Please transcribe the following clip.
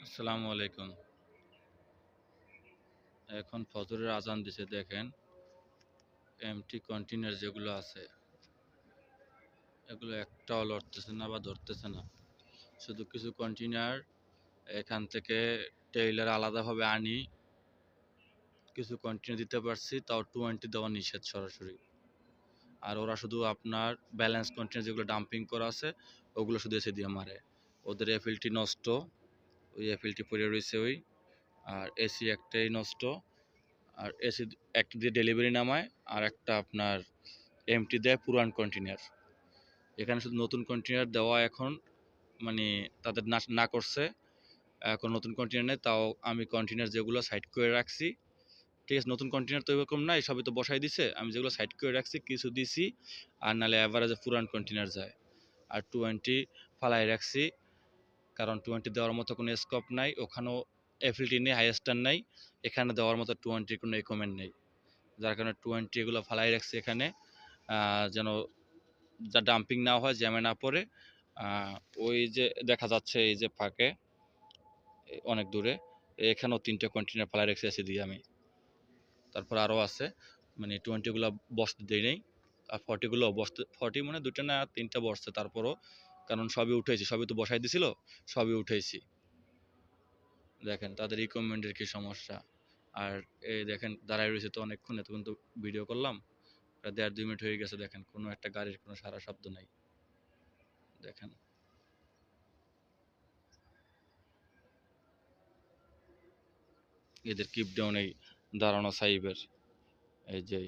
আসসালামু আলাইকুম। এখন ফজরের আজান দিছে দেখেন, এমটি কন্টেইনার যেগুলো আছে এগুলো একটাও লড়তেছে না বা ধরতেছে না। শুধু কিছু কন্টেইনার এখান থেকে টেইলার আলাদাভাবে আনি, কিছু কন্টেইনার দিতে পারছি, তাও 20 দেওয়া নিষেধ সরাসরি। আর ওরা শুধু আপনার ব্যালেন্স কন্টেইনার যেগুলো ডাম্পিং করা আছে ওগুলো শুধু এসে দিয়ে মারে। ওদের এফএলটি নষ্ট, ওই এফএলটি পড়ে রয়েছে ওই। আর এসি একটাই নষ্ট। আর এসি একটা দিয়ে ডেলিভারি নামায়, আর একটা আপনার এমটি দেয় পুরান কন্টেইনার। এখানে শুধু নতুন কন্টেইনার দেওয়া এখন মানে তাদের না না করছে। এখন নতুন কন্টেইনার নেই, তাও আমি কন্টেইনার যেগুলো সাইড করে রাখছি, ঠিক আছে, নতুন কন্টেইনার তো এরকম নাই, সবই তো বসাই দিছে। আমি যেগুলো সাইড করে রাখছি কিছু দিছি, আর নাহলে অ্যাভারেজে পুরান কন্টেইনার যায়। আর 20 ফালাই রাখছি, কারণ 20 দেওয়ার মতো কোনো স্কোপ নাই, ওখানেও এফএলটি নেই, হাইয়েস্টার নাই, এখানে দেওয়ার মতো 20 কোনো রিকমেন্ড নেই। যার কারণে 20 এগুলো ফালাই রাখছি এখানে, যেন যা ডাম্পিং না হয়, জ্যামে না পড়ে। ওই যে দেখা যাচ্ছে এই যে ফাঁকে অনেক দূরে, এখানেও 3টে কন্টেইনার ফালাই রেখে এসে দিই আমি। তারপর আরও আছে, মানে 20গুলো বসতে দেই নেই, আর 40গুলো বসতে, 40 মানে 2টা না 3টা বসছে তারপরও, কারণ সবই উঠেছি, সবই তো বসাই দিছিল, সবই উঠেছি। দেখেন তাদের রিকমেন্ডের কি সমস্যা। আর এই দেখেন দাঁড়ায় রয়েছে তো অনেকক্ষণ, এতক্ষণ তো ভিডিও করলাম, প্রায় 1.5-2 মিনিট হয়ে গেছে, দেখেন কোনো একটা গাড়ির কোনো সারা শব্দ নাই। দেখেন এদের কিপ ডাউন, এই দাঁড়ানো সাইবের, এই যে